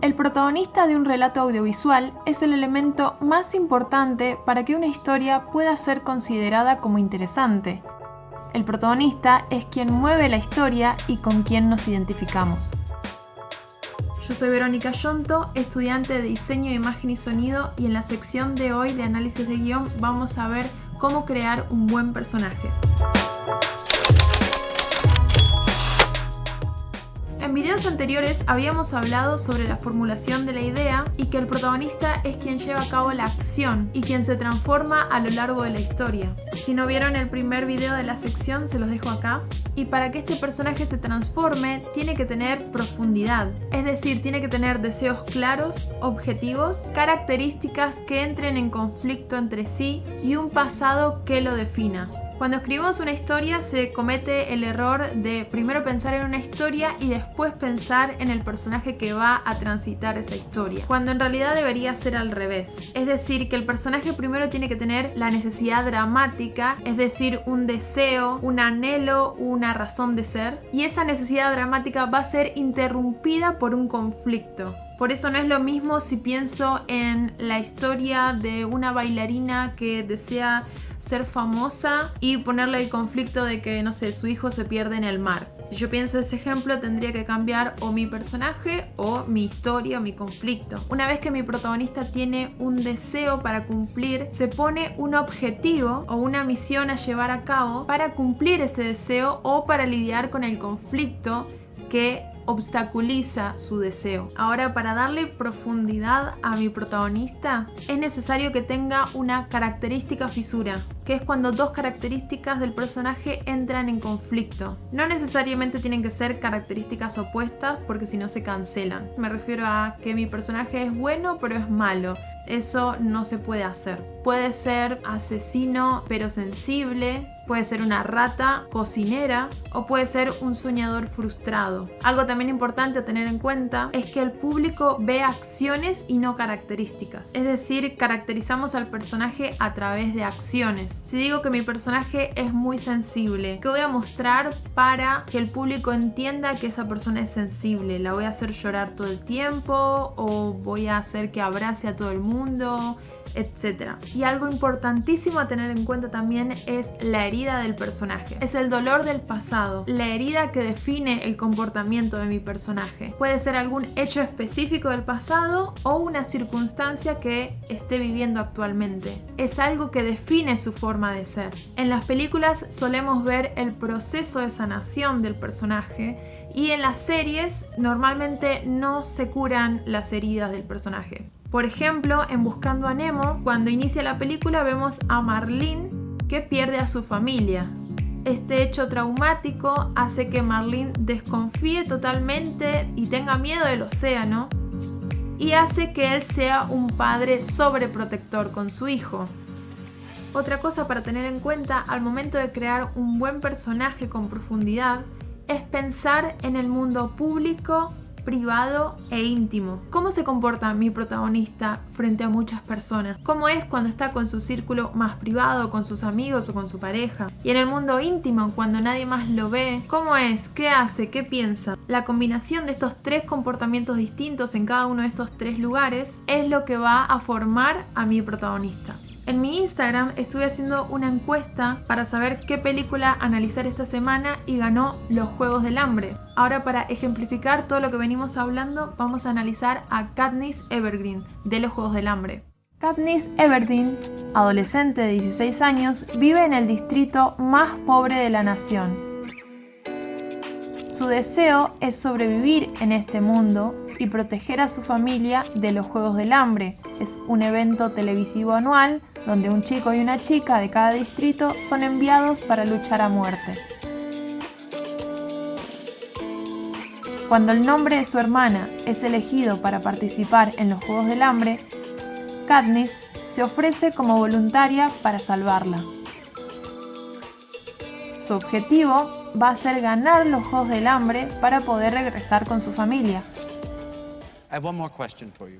El protagonista de un relato audiovisual es el elemento más importante para que una historia pueda ser considerada como interesante. El protagonista es quien mueve la historia y con quien nos identificamos. Yo soy Verónica Yonto, estudiante de Diseño de Imagen y Sonido, y en la sección de hoy de análisis de guión vamos a ver cómo crear un buen personaje. En videos anteriores habíamos hablado sobre la formulación de la idea y que el protagonista es quien lleva a cabo la acción y quien se transforma a lo largo de la historia. Si no vieron el primer video de la sección, se los dejo acá. Y para que este personaje se transforme, tiene que tener profundidad, es decir, tiene que tener deseos claros, objetivos, características que entren en conflicto entre sí y un pasado que lo defina. Cuando escribimos una historia se comete el error de primero pensar en una historia y después pensar en el personaje que va a transitar esa historia, cuando en realidad debería ser al revés. Es decir, que el personaje primero tiene que tener la necesidad dramática, es decir, un deseo, un anhelo, una razón de ser, y esa necesidad dramática va a ser interrumpida por un conflicto. Por eso no es lo mismo si pienso en la historia de una bailarina que desea ser famosa y ponerle el conflicto de que, no sé, su hijo se pierde en el mar. Si yo pienso ese ejemplo, tendría que cambiar o mi personaje o mi historia o mi conflicto. Una vez que mi protagonista tiene un deseo para cumplir, se pone un objetivo o una misión a llevar a cabo para cumplir ese deseo o para lidiar con el conflicto que obstaculiza su deseo. Ahora, para darle profundidad a mi protagonista, es necesario que tenga una característica fisura, que es cuando dos características del personaje entran en conflicto. No necesariamente tienen que ser características opuestas, porque si no se cancelan. Me refiero a que mi personaje es bueno pero es malo. Eso no se puede hacer. Puede ser asesino pero sensible, puede ser una rata cocinera o puede ser un soñador frustrado. Algo también importante a tener en cuenta es que el público ve acciones y no características. Es decir, caracterizamos al personaje a través de acciones. Si digo que mi personaje es muy sensible, ¿qué voy a mostrar para que el público entienda que esa persona es sensible? ¿La voy a hacer llorar todo el tiempo o voy a hacer que abrace a todo el mundo, etcétera? Y algo importantísimo a tener en cuenta también es la herida del personaje. Es el dolor del pasado, la herida que define el comportamiento de mi personaje. Puede ser algún hecho específico del pasado o una circunstancia que esté viviendo actualmente. Es algo que define su forma de ser. En las películas solemos ver el proceso de sanación del personaje y en las series normalmente no se curan las heridas del personaje. Por ejemplo, en Buscando a Nemo, cuando inicia la película vemos a Marlene que pierde a su familia. Este hecho traumático hace que Marlene desconfíe totalmente y tenga miedo del océano y hace que él sea un padre sobreprotector con su hijo. Otra cosa para tener en cuenta al momento de crear un buen personaje con profundidad es pensar en el mundo público, privado e íntimo. ¿Cómo se comporta mi protagonista frente a muchas personas? ¿Cómo es cuando está con su círculo más privado, con sus amigos o con su pareja? Y en el mundo íntimo, cuando nadie más lo ve, ¿cómo es? ¿Qué hace? ¿Qué piensa? La combinación de estos tres comportamientos distintos en cada uno de estos tres lugares es lo que va a formar a mi protagonista. En mi Instagram estuve haciendo una encuesta para saber qué película analizar esta semana y ganó Los Juegos del Hambre. Ahora, para ejemplificar todo lo que venimos hablando, vamos a analizar a Katniss Everdeen de Los Juegos del Hambre. Katniss Everdeen, adolescente de 16 años, vive en el distrito más pobre de la nación. Su deseo es sobrevivir en este mundo y proteger a su familia de los Juegos del Hambre. Es un evento televisivo anual donde un chico y una chica de cada distrito son enviados para luchar a muerte. Cuando el nombre de su hermana es elegido para participar en los Juegos del Hambre, Katniss se ofrece como voluntaria para salvarla. Su objetivo va a ser ganar los Juegos del Hambre para poder regresar con su familia. I have one more question for you.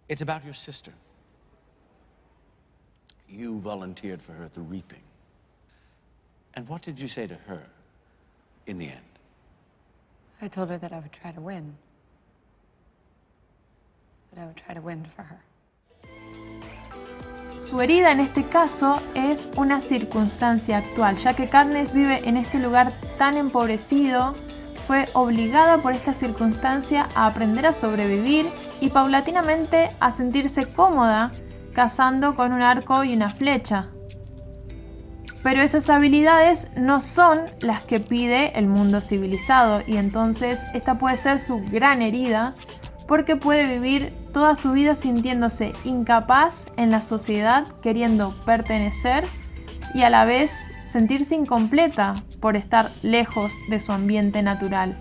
It's about your sister. You volunteered for her at the reaping. And what did you say to her in the end? I told her that I would try to win. That I would try to win for her. Su herida en este caso es una circunstancia actual, ya que Katniss vive en este lugar tan empobrecido, fue obligada por esta circunstancia a aprender a sobrevivir y paulatinamente a sentirse cómoda cazando con un arco y una flecha. Pero esas habilidades no son las que pide el mundo civilizado y entonces esta puede ser su gran herida porque puede vivir toda su vida sintiéndose incapaz en la sociedad, queriendo pertenecer y a la vez sentirse incompleta por estar lejos de su ambiente natural.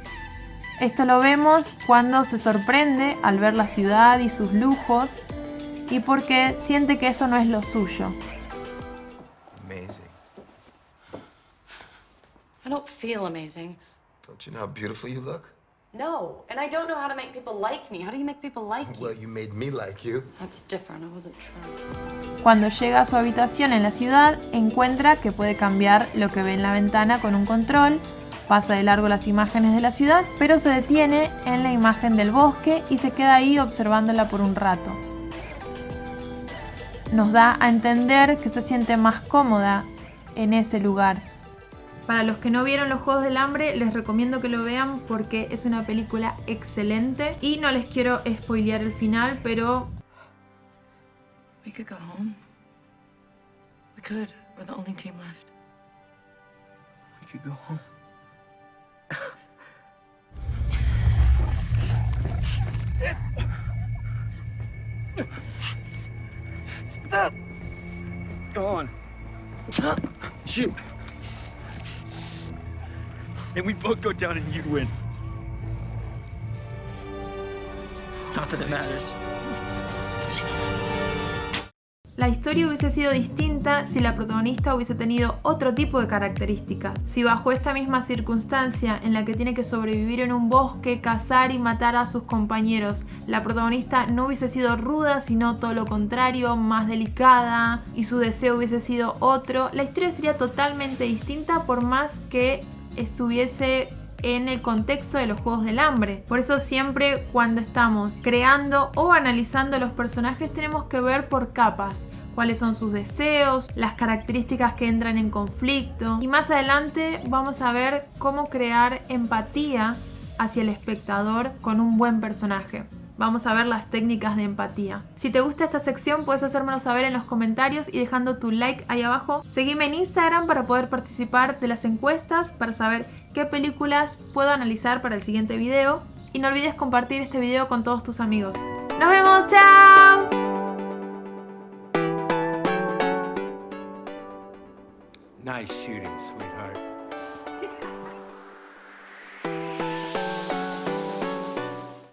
Esto lo vemos cuando se sorprende al ver la ciudad y sus lujos y porque siente que eso no es lo suyo. Amazing. I don't feel amazing. Don't you know how beautiful you look? No, and I don't know how to make people like me. How do you make people like you? Well, you made me like you. That's different. I wasn't trying. Cuando llega a su habitación en la ciudad, encuentra que puede cambiar lo que ve en la ventana con un control, pasa de largo las imágenes de la ciudad, pero se detiene en la imagen del bosque y se queda ahí observándola por un rato. Nos da a entender que se siente más cómoda en ese lugar. Para los que no vieron los Juegos del Hambre, les recomiendo que lo vean porque es una película excelente y no les quiero spoilear el final, pero... We could go home. We could. We're the only team left. We could go home. Go on. Shoot. And we both go down and you win. Not that it matters. La historia hubiese sido distinta si la protagonista hubiese tenido otro tipo de características. Si bajo esta misma circunstancia en la que tiene que sobrevivir en un bosque, cazar y matar a sus compañeros, la protagonista no hubiese sido ruda, sino todo lo contrario, más delicada, y su deseo hubiese sido otro, la historia sería totalmente distinta por más que estuviese en el contexto de los Juegos del Hambre. Por eso siempre cuando estamos creando o analizando los personajes tenemos que ver por capas cuáles son sus deseos, las características que entran en conflicto y más adelante vamos a ver cómo crear empatía hacia el espectador con un buen personaje. Vamos a ver las técnicas de empatía. Si te gusta esta sección puedes hacérmelo saber en los comentarios y dejando tu like ahí abajo. Seguime en Instagram para poder participar de las encuestas, para saber qué películas puedo analizar para el siguiente video. Y no olvides compartir este video con todos tus amigos. ¡Nos vemos! ¡Chao! Nice shooting, sweetheart.